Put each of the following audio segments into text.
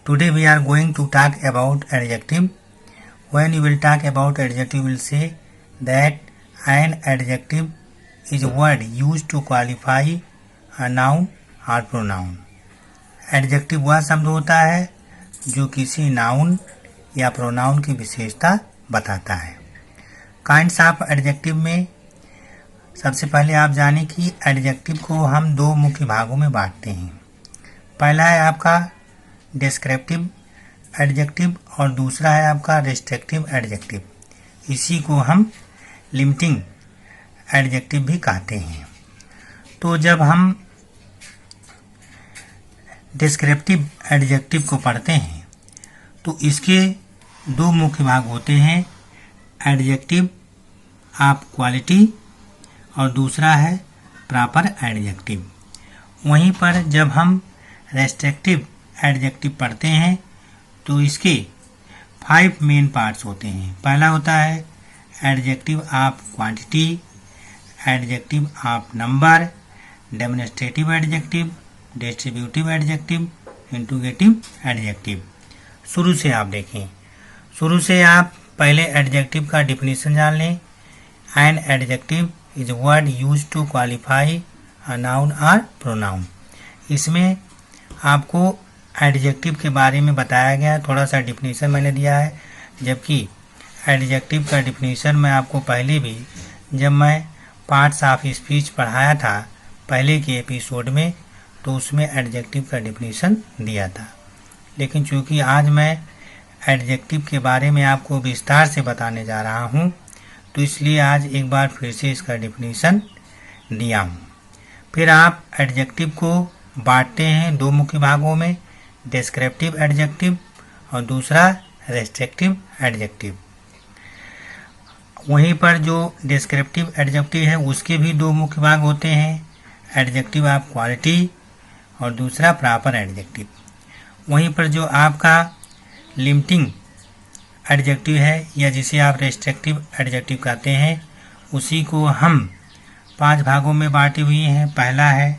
Today we are going to talk about adjective. When you will talk about adjective, you will say that an adjective is a word used to qualify a noun or pronoun. Adjective वह शब्द होता है जो किसी noun या pronoun की विशेषता बताता है. काइंड्स ऑफ एडजेक्टिव में सबसे पहले आप जानें कि एडजेक्टिव को हम दो मुख्य भागों में बांटते हैं. पहला है आपका डिस्क्रिप्टिव एडजेक्टिव और दूसरा है आपका रिस्ट्रिक्टिव एडजेक्टिव. इसी को हम लिमिटिंग एडजेक्टिव भी कहते हैं. तो जब हम डिस्क्रिप्टिव एडजेक्टिव को पढ़ते हैं तो इसके दो मुख्य भाग होते हैं, एडजेक्टिव ऑफ क्वालिटी और दूसरा है प्रॉपर एडजेक्टिव. वहीं पर जब हम रेस्ट्रिक्टिव एडजेक्टिव पढ़ते हैं तो इसके 5 मेन पार्ट्स होते हैं. पहला होता है adjective of quantity, adjective of number, demonstrative adjective, distributive adjective, interrogative adjective. शुरू से आप देखें, शुरू से आप पहले एडजेक्टिव का डिफिनीशन जान लें. An adjective is a word used to qualify a noun और प्रोनाउन. इसमें आपको एडजेक्टिव के बारे में बताया गया, थोड़ा सा डिफिनीशन मैंने दिया है. जबकि एडजेक्टिव का डिफिनीशन मैं आपको पहले भी जब मैं पार्ट्स ऑफ स्पीच पढ़ाया था पहले के एपिसोड में तो उसमें एडजेक्टिव का डिफिनीशन दिया था. लेकिन चूंकि आज मैं एडजेक्टिव के बारे में आपको विस्तार से बताने जा रहा हूं तो इसलिए आज एक बार फिर से इसका डिफिनीशन दिया हूं. फिर आप एडजेक्टिव को बांटते हैं दो मुख्य भागों में, डिस्क्रिप्टिव एडजेक्टिव और दूसरा रेस्ट्रिक्टिव एडजेक्टिव. वहीं पर जो डिस्क्रिप्टिव एडजेक्टिव है उसके भी दो मुख्य भाग होते हैं, एडजेक्टिव ऑफ क्वालिटी और दूसरा प्रॉपर एडजेक्टिव. वहीं पर जो आपका लिमिटिंग एडजेक्टिव है या जिसे आप रेस्ट्रिक्टिव एडजेक्टिव कहते हैं उसी को हम 5 भागों में बांटे हुए हैं. पहला है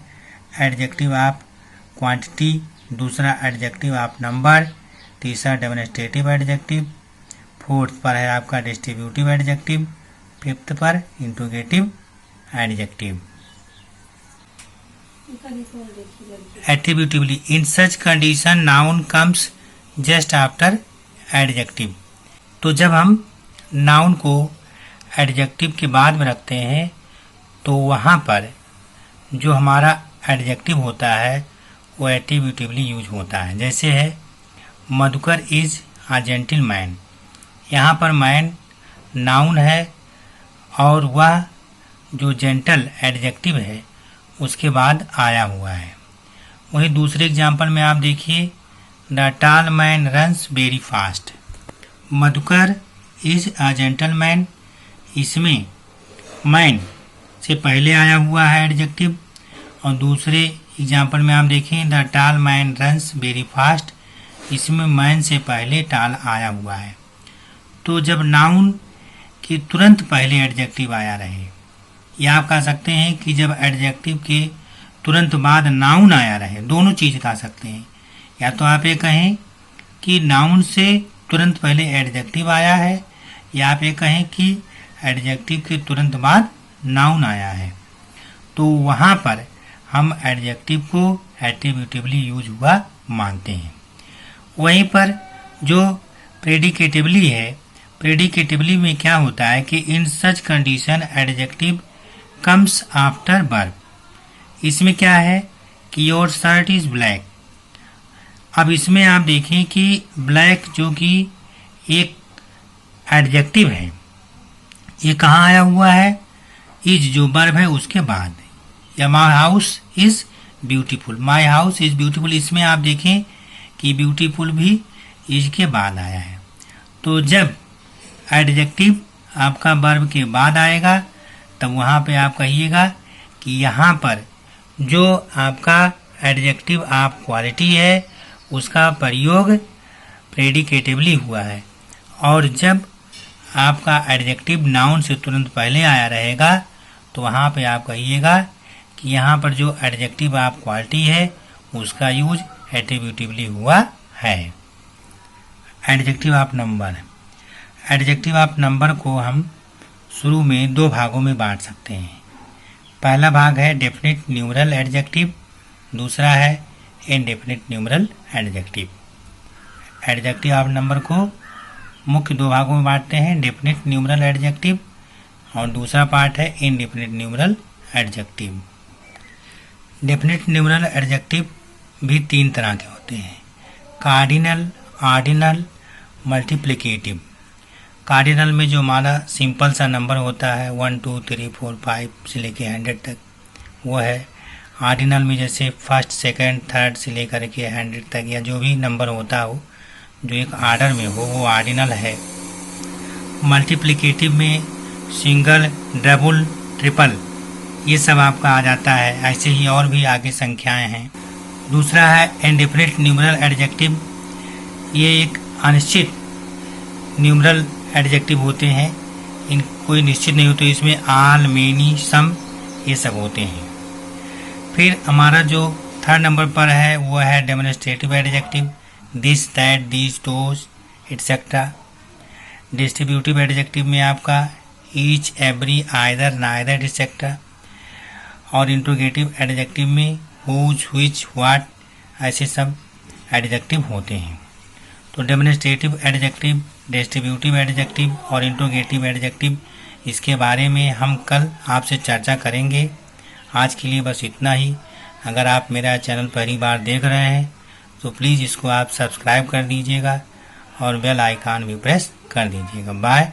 एडजेक्टिव ऑफ क्वांटिटी, दूसरा एडजेक्टिव ऑफ नंबर, तीसरा डेमोन्स्ट्रेटिव एडजेक्टिव, फोर्थ पर है आपका डिस्ट्रीब्यूटिव एडजेक्टिव, फिफ्थ पर interrogative adjective. Attributively, in such condition noun comes just after adjective. तो जब हम नाउन को एडजेक्टिव के बाद में रखते हैं तो वहाँ पर जो हमारा एडजेक्टिव होता है वो एट्रीब्यूटिवली यूज होता है. जैसे है मधुकर इज अ जेंटलमैन. यहाँ पर मैन नाउन है और वह जो जेंटल एडजेक्टिव है उसके बाद आया हुआ है. वहीं दूसरे एग्जाम्पल में आप देखिए, the tall man runs very fast. Madhukar is a gentleman, इसमें मैन से पहले आया हुआ है एडजेक्टिव. और दूसरे एग्जाम्पल में आप देखें, the tall man runs very fast, इसमें मैन से पहले टॉल आया हुआ है. तो जब नाउन के तुरंत पहले एडजेक्टिव आया रहे, या आप कह सकते हैं कि जब एडजेक्टिव के तुरंत बाद नाउन आया रहे, दोनों चीज़ कह सकते हैं. या तो आप ये कहें कि नाउन से तुरंत पहले एडजेक्टिव आया है, या आप ये कहें कि एडजेक्टिव के तुरंत बाद नाउन आया है. तो वहाँ पर हम एडजेक्टिव को एट्रीब्यूटिवली यूज हुआ मानते हैं. वहीं पर जो प्रेडिकेटिवली है, प्रेडिकेटिवली में क्या होता है कि in such condition adjective comes after verb. इसमें क्या है कि योर शर्ट इज ब्लैक. अब इसमें आप देखें कि ब्लैक जो कि एक एडजेक्टिव है, ये कहाँ आया हुआ है, इज जो वर्ब है उसके बाद. या my house is beautiful, my house is beautiful, इसमें आप देखें कि ब्यूटीफुल भी इज के बाद आया है. तो जब एडजेक्टिव आपका वर्ब के बाद आएगा तब वहाँ पे आप कहिएगा कि यहाँ पर जो आपका एडजेक्टिव ऑफ क्वालिटी है उसका प्रयोग प्रेडिकेटिवली हुआ है. और जब आपका एडजेक्टिव नाउन से तुरंत पहले आया रहेगा तो वहाँ पे आप कहिएगा कि यहाँ पर जो एडजेक्टिव ऑफ क्वालिटी है उसका यूज एट्रीब्यूटिवली हुआ है। Adjective of number. Adjective of number को हम शुरू में दो भागों में बांट सकते हैं। पहला भाग है डेफिनिट न्यूमरल एडजेक्टिव, दूसरा है indefinite numeral adjective. Adjective of number को मुख्य दो भागों में बांटते हैं, डेफिनिट न्यूमरल एडजेक्टिव और दूसरा पार्ट है indefinite numeral adjective. Definite numeral adjective भी तीन तरह के होते हैं, कार्डिनल, ऑर्डिनल, मल्टीप्लिकेटिव। कार्डिनल में जो हमारा सिंपल सा नंबर होता है 1 2 3 4 5 से लेके 100 तक, वो है। ऑर्डिनल में जैसे फर्स्ट, सेकंड, थर्ड से लेकर के 100 तक या जो भी नंबर होता हो जो एक आर्डर में हो, वो ऑर्डिनल है। मल्टीप्लिकेटिव में सिंगल, डबल, ट्रिपल ये सब आपका आ जाता है। ऐसे ही और भी आगे संख्याएं हैं। दूसरा है इनडेफिनिट न्यूमरल एडजेक्टिव। ये एक अनिश्चित न्यूमरल एडजेक्टिव होते हैं, इन कोई निश्चित नहीं होते, इसमें आल, मेनी, सम ये सब होते हैं। फिर हमारा जो थर्ड नंबर पर है वो है demonstrative adjective, this, that, this, those etcetera. Distributive adjective में आपका each, every, either, neither etcetera. और इंट्रोगेटिव एडजेक्टिव में हुज, व्हिच, व्हाट ऐसे सब एडजेक्टिव होते हैं। तो डेमोन्स्ट्रेटिव एडजेक्टिव, डिस्ट्रीब्यूटिव एडजेक्टिव और इंट्रोगेटिव एडजेक्टिव, इसके बारे में हम कल आपसे चर्चा करेंगे। आज के लिए बस इतना ही। अगर आप मेरा चैनल पहली बार देख रहे हैं तो प्लीज़ इसको आप सब्सक्राइब कर दीजिएगा और बेल आइकन भी प्रेस कर दीजिएगा। बाय।